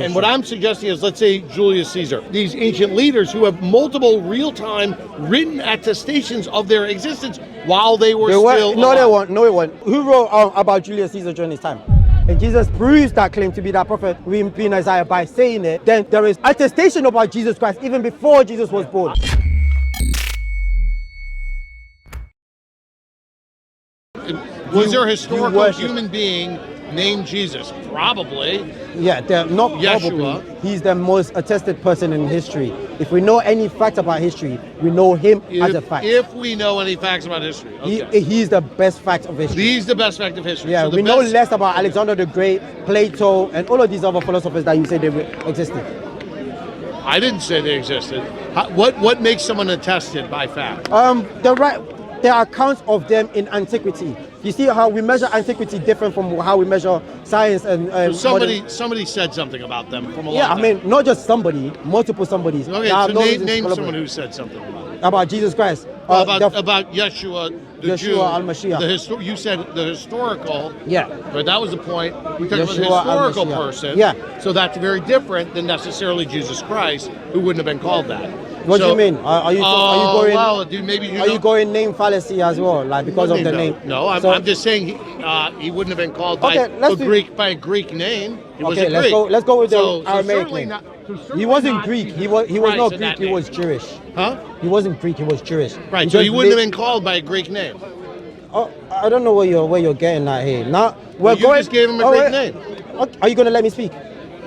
And what I'm suggesting is, let's say Julius Caesar, these ancient leaders who have multiple real-time written attestations of their existence while they were still alive. No, they weren't. Who wrote about Julius Caesar during his time? And Jesus proves that claim to be that prophet in Isaiah by saying it. Then there is attestation about Jesus Christ even before Jesus was born. Was there a historical human being named Jesus? Probably. Yeah, not Yeshua. Probably. He's the most attested person in history. If we know any facts about history, we know him as a fact. If we know any facts about history. Okay. He's the best fact of history. He's the best fact of history. Yeah, so we know less about Alexander the Great, Plato, and all of these other philosophers that you say they existed. I didn't say they existed. What makes someone attested by fact? There are accounts of them in antiquity. You see how we measure antiquity different from how we measure science and so somebody said something about them from a long time. I mean, not just somebody, multiple somebodies. Okay, so name someone who said something about Jesus Christ. About Yeshua, Yeshua al-Mashiach. You said the historical. Yeah. But that was the point. We talked about the historical person. Yeah. So that's very different than necessarily Jesus Christ, who wouldn't have been called that. What do you mean? Are you going? Well, dude, maybe you going name fallacy as well, like because of the name? No, I'm just saying he wouldn't have been called by a Greek name. He wasn't Greek. Let's go with the Aramaic certainly name. He wasn't Greek. He was not Greek. He was Jewish. Huh? He wasn't Greek. He was Jewish. Right. So he wouldn't have been called by a Greek name. Oh, I don't know where you're getting at here. Now you just gave him a Greek name. Are you going to let me speak?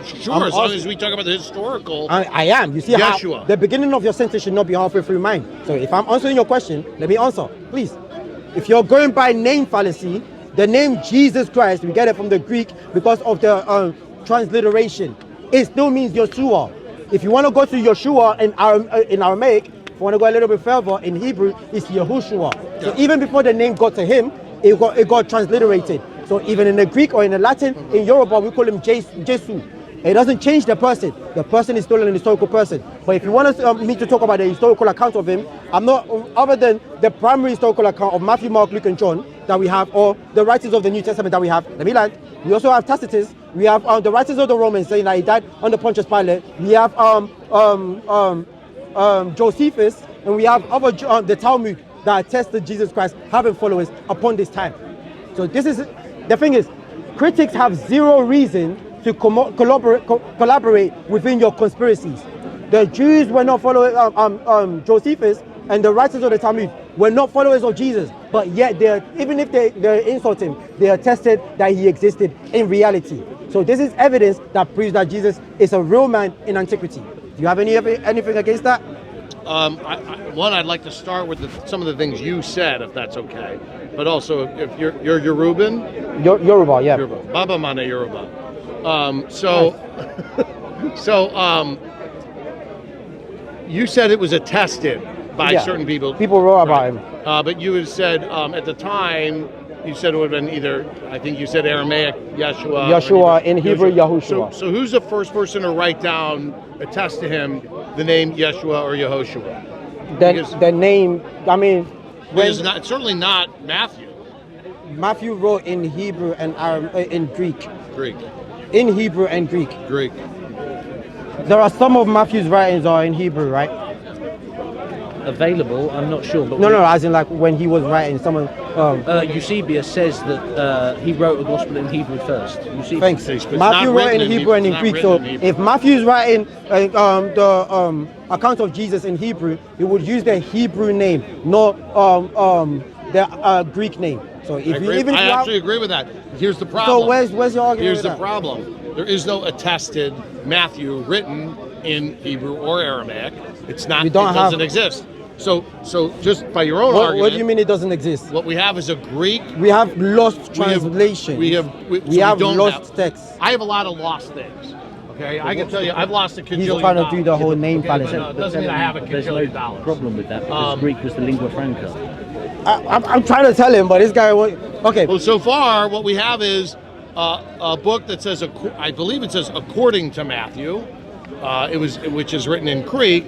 Sure, as long as we talk about the historical. I am. You see Yeshua. How the beginning of your sentence should not be halfway through mine. So if I'm answering your question, let me answer, please. If you're going by name fallacy, the name Jesus Christ, we get it from the Greek because of the transliteration. It still means Yeshua. If you want to go to Yeshua in Aramaic, if you want to go a little bit further, in Hebrew, it's Yahushua. Yeah. So even before the name got to him, it got transliterated. So even in the Greek or in the Latin, in Yoruba, we call him Jesu. It doesn't change the person. The person is still an historical person. But if you want me to talk about the historical account of him, I'm not, other than the primary historical account of Matthew, Mark, Luke, and John that we have, or the writings of the New Testament that we have. Let me land. We also have Tacitus. We have the writings of the Romans saying that he died under Pontius Pilate. We have Josephus, and we have the Talmud that attest to Jesus Christ having followers upon this time. So this is the thing is, critics have zero reason to collaborate within your conspiracies. The Jews were not followers Josephus, and the writers of the Talmud were not followers of Jesus, but yet even if they insult him, they attested that he existed in reality. So this is evidence that proves that Jesus is a real man in antiquity. Do you have anything against that? I'd like to start with some of the things you said, if that's okay. But also, if you're Yoruban? Yoruba, yeah. Yoruba. Baba Mane Yoruba. You said it was attested by certain people. People wrote about him. But you had said at the time, you said it would have been either, I think you said Aramaic, Yeshua. Yeshua, in Hebrew, Yahushua. So who's the first person to write down, attest to him, the name Yeshua or Yehoshua? The name, I mean... It's certainly not Matthew. Matthew wrote in Hebrew and in Greek. Greek. In Hebrew and Greek. Greek. There are some of Matthew's writings are in Hebrew, right? Available, I'm not sure. But no, as in like when he was writing, someone... Eusebius says that he wrote a gospel in Hebrew first. Thanks. Matthew wrote in Hebrew and in Greek, so if Matthew's writing the account of Jesus in Hebrew, he would use the Hebrew name, not the Greek name. So if I actually agree with that. Here's the problem. So where's your argument? Here's the problem. There is no attested Matthew written in Hebrew or Aramaic. It's not. It doesn't exist. So just by your own argument. What do you mean it doesn't exist? What we have is a Greek. We have lost translation. We have lost texts. I have a lot of lost things. Okay, I can tell you, I've lost a $1 He's trying to do the whole name fallacy. It doesn't mean I have $1 billion. Problem with that because Greek was the lingua franca. I'm trying to tell him, but this guy won't. Okay. Well, so far, what we have is a book that says, I believe it says according to Matthew, which is written in Greek,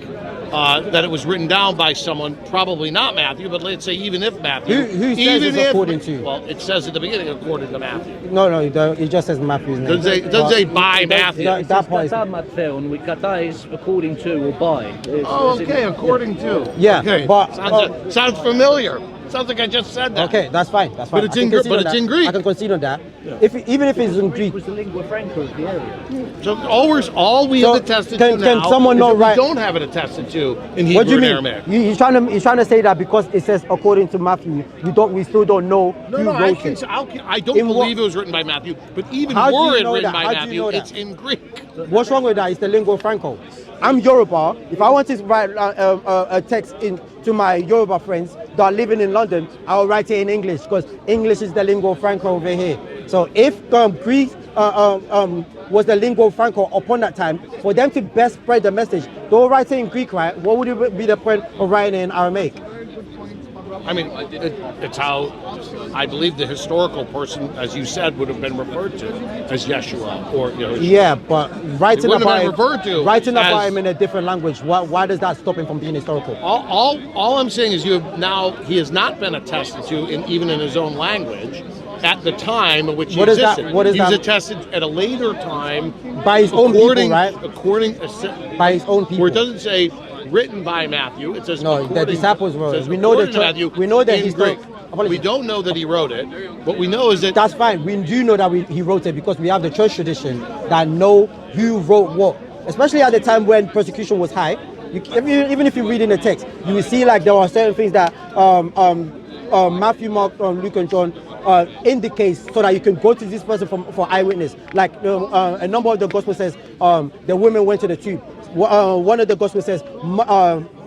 that it was written down by someone, probably not Matthew, but let's say even if Matthew. Who says it's according to? Well, it says at the beginning according to Matthew. No, it just says Matthew's name. It doesn't say by Matthew. That part is... Kata is according to or by. Okay, according to. Yeah, okay. but... Sounds familiar. Sounds like I just said that. Okay, that's fine. That's fine. But it's in Greek. I can concede on that. Yeah. Even if it's in Greek. It was the lingua franca of the area. So all we have attested to now can someone is not that write? we don't have it attested to in Hebrew What do you and mean? Aramaic. He's trying to say that because it says according to Matthew, we still don't know who wrote it. I don't believe it was written by Matthew, but even How do you were it know written that? by How do you Matthew, know it's that? in Greek. What's wrong with that? It's the lingua franco. I'm Yoruba. If I want to write a text to my Yoruba friends that are living in London, I'll write it in English because English is the lingua franco over here. So if Greek was the lingua franco upon that time, for them to best spread the message, they'll write it in Greek, right? What would it be the point of writing it in Aramaic? I mean, it's how I believe the historical person, as you said, would have been referred to as Yeshua, or Yeah, but writing about him in a different language, why does that stop him from being historical? All I'm saying is he has not been attested to even in his own language at the time in which he existed. He was attested at a later time by his own people, right? By his own people. Where it doesn't say written by Matthew, it says no, the disciples wrote it. We know that he's Greek. We don't know that he wrote it. What we know is that that's fine. We do know that he wrote it because we have the church tradition that know who wrote what. Especially at the time when persecution was high. Even if you read in the text, you will see like there are certain things that Matthew, Mark, Luke, and John indicates so that you can go to this person for eyewitness. Like a number of the gospel says the women went to the tomb. One of the gospel says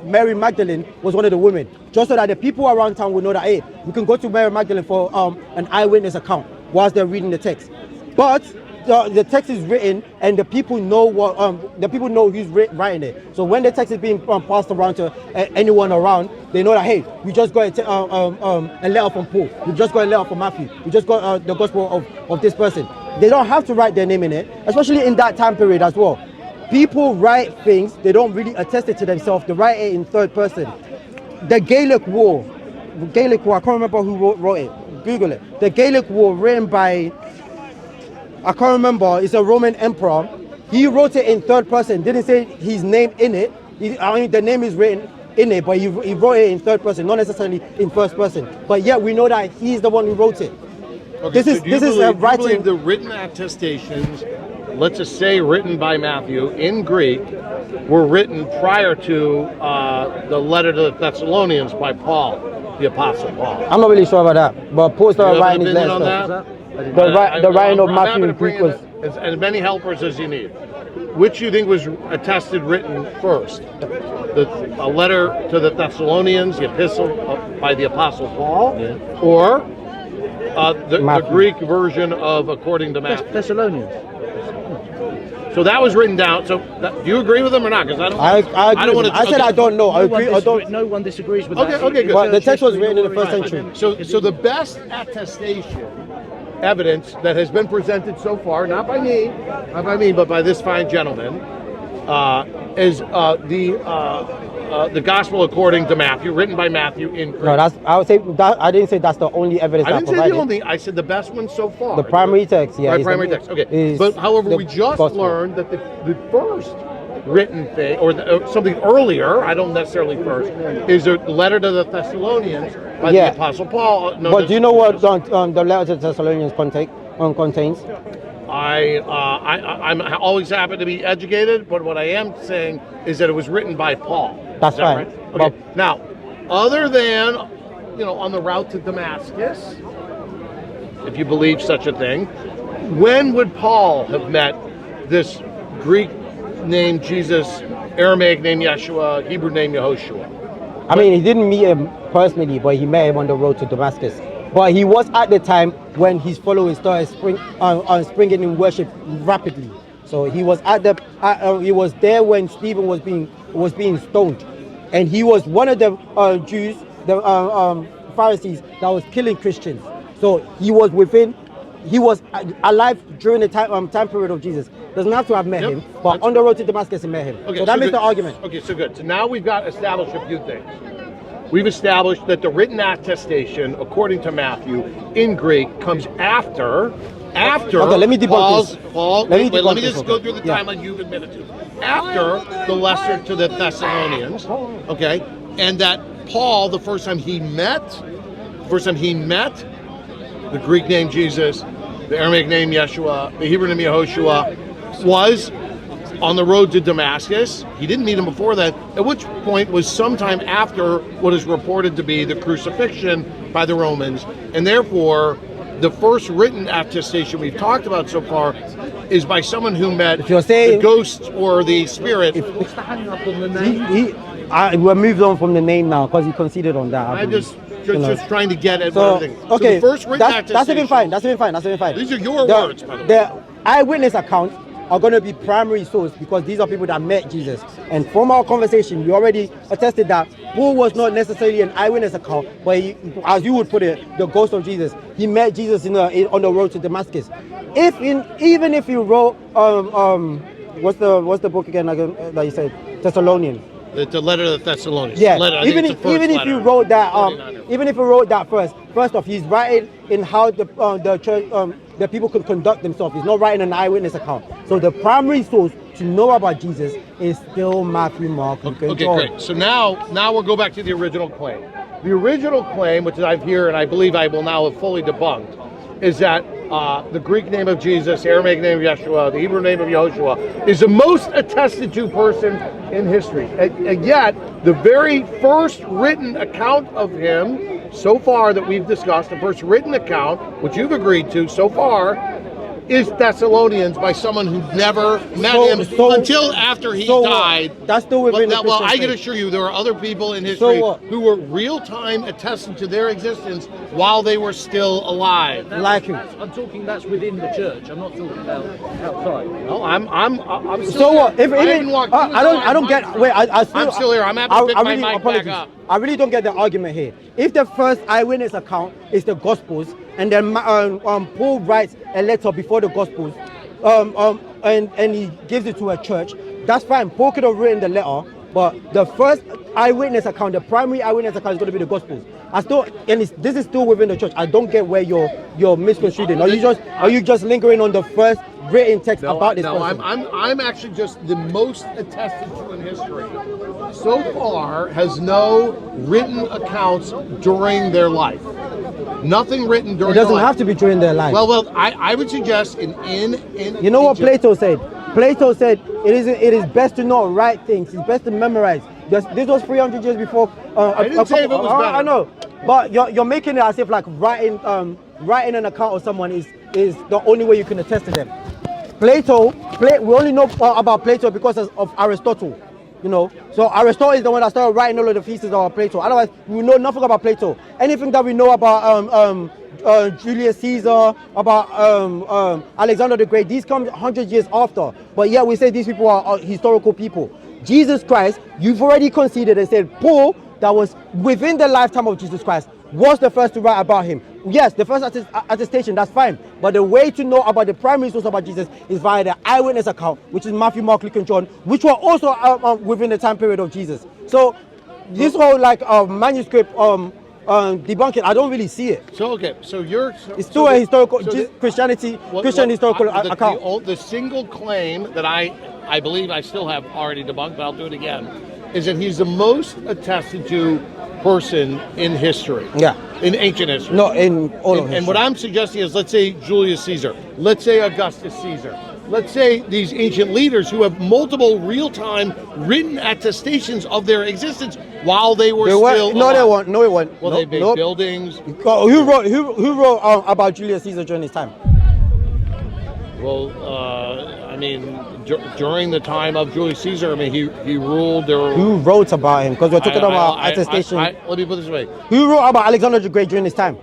Mary Magdalene was one of the women, just so that the people around town would know that, hey, we can go to Mary Magdalene for an eyewitness account whilst they're reading the text. But the text is written, and the people know who's writing it. So when the text is being passed around to anyone around, they know that, hey, we just got a letter from Paul, we just got a letter from Matthew, we just got the gospel of this person. They don't have to write their name in it, especially in that time period as well. People write things, they don't really attest it to themselves, they write it in third person. The Gaelic War, I can't remember who wrote it, Google it. The Gaelic War, written by, I can't remember, it's a Roman emperor. He wrote it in third person, didn't say his name in it. The name is written in it, but he wrote it in third person, not necessarily in first person. But yet we know that he's the one who wrote it. Okay, this is a writing. Do you believe the written attestations, let's just say written by Matthew in Greek, were written prior to the letter to the Thessalonians by Paul, the Apostle Paul? I'm not really sure about that, but Paul started writing his letters. The writing of Matthew in Greek was as many helpers as you need. Which you think was attested written first? A letter to the Thessalonians, the epistle by the Apostle Paul, or the Greek version of according to Matthew? Thessalonians. So that was written down. So do you agree with them or not? Because I agree. I said I don't know. I agree. No one disagrees with that. Okay, good. But the text was written in the first century. So the best attestation, evidence that has been presented so far, not by me, but by this fine gentleman, is the Gospel according to Matthew, written by Matthew in Greek. No, I would say that I didn't say that's the only evidence. I didn't say the only. I said the best one so far. The primary text, yeah. Right, primary text. Okay, but however, we just learned that the first written thing, or something earlier, I don't necessarily first, is a letter to the Thessalonians by the Apostle Paul. But do you know what the letter to the Thessalonians contains? I'm always happy to be educated, but what I am saying is that it was written by Paul. That's fine. Right? Okay. Now, other than, on the route to Damascus, if you believe such a thing, when would Paul have met this Greek name Jesus, Aramaic name Yeshua, Hebrew name Yehoshua? I mean, he didn't meet him personally, but he met him on the road to Damascus. But he was at the time when his followers started springing in worship rapidly. So he was he was there when Stephen was being stoned, and he was one of the Jews, the Pharisees that was killing Christians. So he was alive during the time period of Jesus. doesn't have to have met Yep. him, but That's on the road to Damascus he met him. Okay, so that makes good. the argument. Okay, so good. So now we've got established a few things. We've established that the written attestation, according to Matthew, in Greek, comes after. Okay, let me debunk this. Let me this, just go okay. through the Yeah. timeline you've admitted to. After the letter to the Thessalonians, okay, and that Paul, the first time he met the Greek name Jesus, the Aramaic name Yeshua, the Hebrew name Yehoshua, was on the road to Damascus. He didn't meet him before that, at which point was sometime after what is reported to be the crucifixion by the Romans, and therefore the first written attestation we've talked about so far is by someone who met If you're saying- the ghost or the spirit. What's the hang up on the name? We're moved on from the name now because he conceded on that. I I'm believe. just trying to get at So, everything. okay, So the first written that's attestation. even fine. That's even fine. That's even fine. These are your words, by the way. The eyewitness accounts are going to be primary source because these are people that met Jesus. And from our conversation, we already attested that Paul was not necessarily an eyewitness account, but he, as you would put it, the ghost of Jesus. He met Jesus on the road to Damascus. Even if you wrote what's the book again that you said, Thessalonians. The letter to the Thessalonians. Yeah, Letter, I think even it's if, the first even if letter. you wrote that, 49. even if you wrote that first off, he's writing in how the church, the people could conduct themselves. He's not writing an eyewitness account. So the primary source to know about Jesus is still Matthew, Mark, Luke, and Okay, John. great. So now we'll go back to the original claim. The original claim, which I've here and I believe I will now have fully debunked, is that the Greek name of Jesus, Aramaic name of Yeshua, the Hebrew name of Yehoshua, is the most attested to person in history. And yet, the very first written account of him so far that we've discussed, the first written account, which you've agreed to so far, is Thessalonians by someone who never met him until after he died. That's still within the Well, I Christian can faith. assure you there are other people in history what? who were real-time attesting to their existence while they were still alive. Like who? I'm talking that's within the church. I'm not talking about outside. No, I'm still So here. what? If I haven't walked through the door. I don't get. Wait, I'm still here. I'm happy to pick my mic back up. I really don't get the argument here. If the first eyewitness account is the Gospels, and then Paul writes a letter before the Gospels, and he gives it to a church, that's fine. Paul could have written the letter, but the first eyewitness account, the primary eyewitness account, is going to be the Gospels. This is still within the church. I don't get where you're misconstruing. Are you just lingering on the first written text about this person? I'm actually just the most attested to in history. So far, has no written accounts during their life. Nothing written during. It doesn't their life. have to be during their life. Well, I would suggest in You know what Egypt- Plato said? Plato said it is best to not write things. It's best to memorize. This was 300 years before. I didn't say if it was better. I know, but you're making it as if like writing an account of someone is the only way you can attest to them. We only know about Plato because of Aristotle. You know, so Aristotle is the one that started writing all of the theses about Plato. Otherwise, we know nothing about Plato. Anything that we know about Julius Caesar, about Alexander the Great, these come 100 years after. But yet we say these people are historical people. Jesus Christ, you've already conceded and said Paul, that was within the lifetime of Jesus Christ, was the first to write about him. Yes, the first attestation, that's fine. But the way to know about the primary source about Jesus is via the eyewitness account, which is Matthew, Mark, Luke, and John, which were also within the time period of Jesus. So this whole manuscript debunking, I don't really see it. So It's still a historical Christian historical account. The single claim that I believe I still have already debunked, but I'll do it again, is that he's the most attested to person in history. Yeah. In ancient history. No, in all of history. And what I'm suggesting is, let's say Julius Caesar, let's say Augustus Caesar, let's say these ancient leaders who have multiple real-time written attestations of their existence while they were still alive. No, it wasn't. Well, they made buildings. Who wrote about Julius Caesar during his time? Well, I mean, during the time of Julius Caesar, I mean, he ruled. Who wrote about him? Because we're talking about attestation. Let me put it this way. Who wrote about Alexander the Great during his time?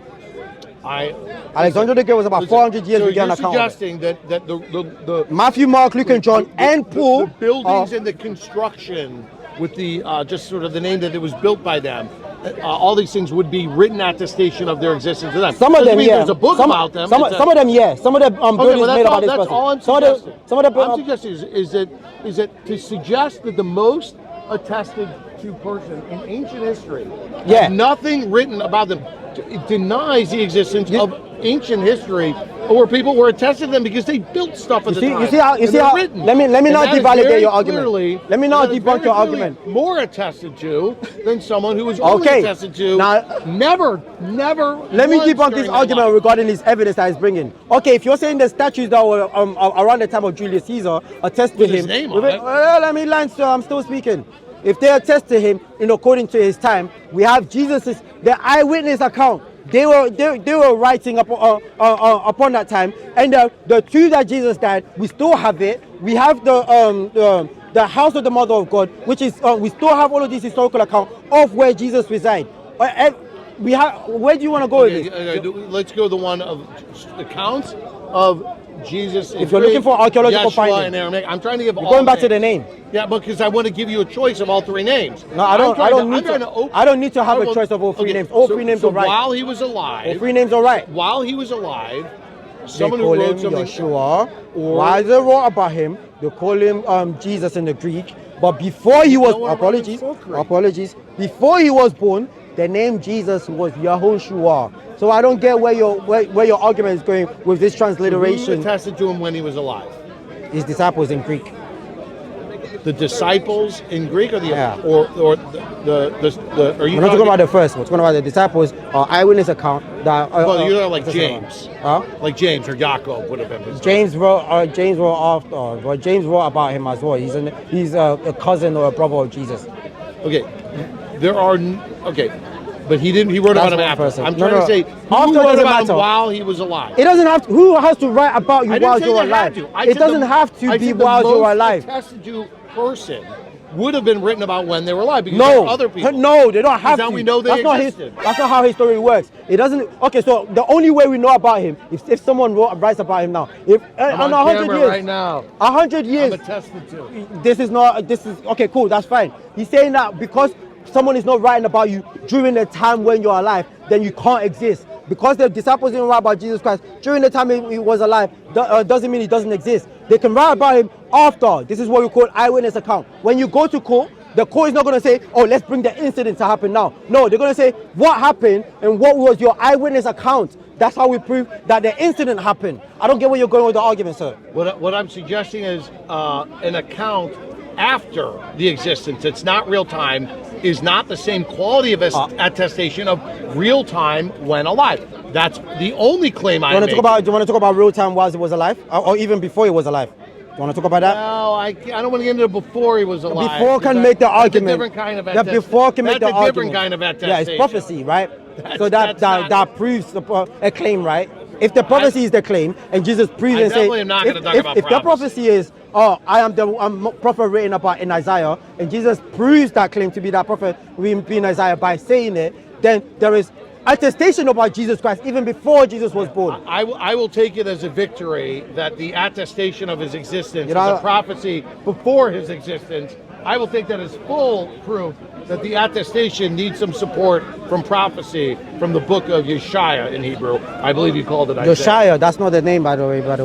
Alexander the Great was about 400 years. So we get an you're account. suggesting that the Matthew, Mark, Luke, and John, and Paul. The buildings and the construction with the just sort of the name that it was built by them all these things would be written attestation of their existence to them. Some of Doesn't them, mean yeah. There's a book about them. Some of them, yeah. Some of the buildings well, made about this that's person. all I'm suggesting. I'm suggesting is that to suggest that the most attested to person in ancient history, Yeah. nothing written about them, denies the existence of ancient history where people were attested to them because they built stuff at the time. You see how written. let me And not that is devalidate very your argument. clearly- Let me not that is debunk very your clearly argument. More attested to than someone who was only Okay. attested to. Now- never. Let me once debunk this during their argument life. regarding this evidence that he's bringing. Okay, if you're saying the statues that were around the time of Julius Caesar attest to With his him, name on it. let me land, sir. I'm still speaking. If they attest to him, according to his time, we have Jesus's the eyewitness account. They were writing upon that time, and the two that Jesus died, we still have it. We have the house of the Mother of God, which is we still have all of these historical accounts of where Jesus resided. We have. Where do you want to go with this? Let's go the one of accounts of Jesus. If you're looking for archaeological Yeshua findings, in Aramaic, I'm trying to give all going back to the names. name. Yeah, because I want to give you a choice of all three names. No, I don't need to have a open- choice of all three okay, names. All so- three names so are right. While he was alive, All three names are right. While he was alive, They someone call who him wrote something. Yeshua. or- Why they wrote about him? They call him Jesus in the Greek. But before he was, No one wrote in Socrates. apologies. Before he was born, the name Jesus was Yahushua. So I don't get where your argument is going with this Who transliteration. attested to him when he was alive? His disciples in Greek. The disciples in Greek, or the Yeah. or the are you We're not talking about the first. We're talking about the disciples. Eyewitness account that. Well, you're like attested James. Huh? Like James or Yaakov would have been his. James wrote after, but James wrote about him as well. He's a cousin or a brother of Jesus. Okay, there are okay, but he didn't. He wrote That's about him one after. person. I'm No, trying no. to say After who wrote doesn't about him matter. while he was alive. It doesn't have to. Who has to write about you I while didn't say you're they had alive? to. I It said doesn't the- have to I be said the while you're most alive. attested to person would have been written about when they were alive because there No, are other people. no, they don't have Now to. we know they that's existed. That's not how history works. It doesn't. Okay, so the only way we know about him, if someone writes about him now, if I'm on on 100 camera years, right now. 100 I'm years, attested to. this is okay, cool, that's fine. He's saying that because someone is not writing about you during the time when you're alive, then you can't exist. Because the disciples didn't write about Jesus Christ during the time he was alive, doesn't mean he doesn't exist. They can write about him after. This is what we call eyewitness account. When you go to court, the court is not going to say, oh, let's bring the incident to happen now. No, they're going to say what happened and what was your eyewitness account. That's how we prove that the incident happened. I don't get where you're going with the argument, sir. What I'm suggesting is an account after the existence. It's not real time. Is not the same quality of attestation of real time when alive. That's the only claim I make. Do you want to talk about real time while he was alive, or even before he was alive? Do you want to talk about that? No, I don't want to get into before he was alive. Before can make the argument. That's a different kind of That attestation. before can make the That's a argument. different kind of attestation. Yeah, it's prophecy, right? So that's not- that proves a claim, right? If the prophecy is the claim, and Jesus proves I and say, definitely am not gonna talk about if the prophecy is, I'm prophet written about in Isaiah, and Jesus proves that claim to be that prophet written in Isaiah by saying it, then there is attestation about Jesus Christ even before Jesus was born. I will take it as a victory that the attestation of his existence You know, is a prophecy before his existence. I will take that as full proof that the attestation needs some support from prophecy from the book of Yeshaya in Hebrew. I believe you called it Isaiah. Yeshua, that's not the name, by the way. But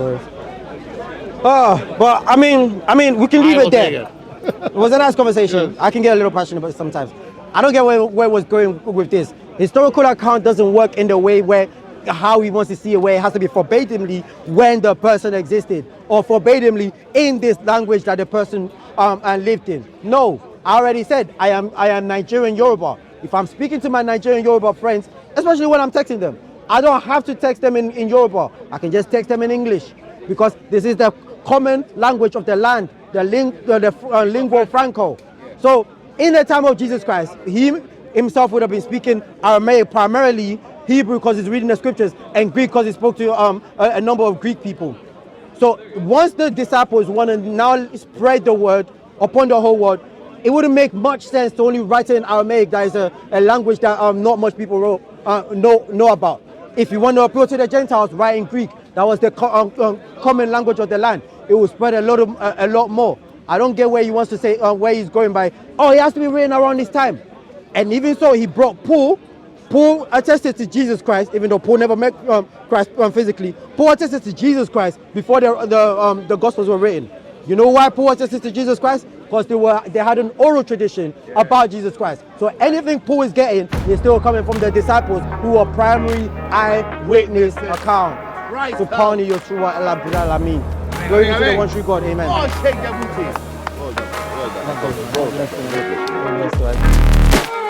I mean, we can leave I will it there. take it. It was a nice conversation. Yes. I can get a little passionate about it sometimes. I don't get where it was going with this. Historical account doesn't work in the way where how he wants to see it, where it has to be verbatimly when the person existed, or verbatimly in this language that the person lived in. No, I already said I am Nigerian Yoruba. If I'm speaking to my Nigerian Yoruba friends, especially when I'm texting them, I don't have to text them in Yoruba. I can just text them in English, because this is the common language of the land, the lingua franco. So in the time of Jesus Christ, he himself would have been speaking Aramaic, primarily Hebrew because he's reading the scriptures, and Greek because he spoke to a number of Greek people. So once the disciples want to now spread the word upon the whole world, it wouldn't make much sense to only write it in Aramaic. That is a language that not much people know about. If you want to appeal to the Gentiles, write in Greek. That was the common language of the land. It will spread a lot more. I don't get where he wants to say where he's going by. Oh, it has to be written around this time. And even so, he brought Paul. Paul attested to Jesus Christ, even though Paul never met Christ physically. Paul attested to Jesus Christ before the Gospels were written. You know why Paul attested to Jesus Christ? Because they had an oral tradition about Jesus Christ. So anything Paul is getting is still coming from the disciples who are primary eyewitness account. Right. Subhanahu Yeshua El Abdul Amin. Glory be to the one true God. Amen. Oh, Sheik Yabooty. Well done.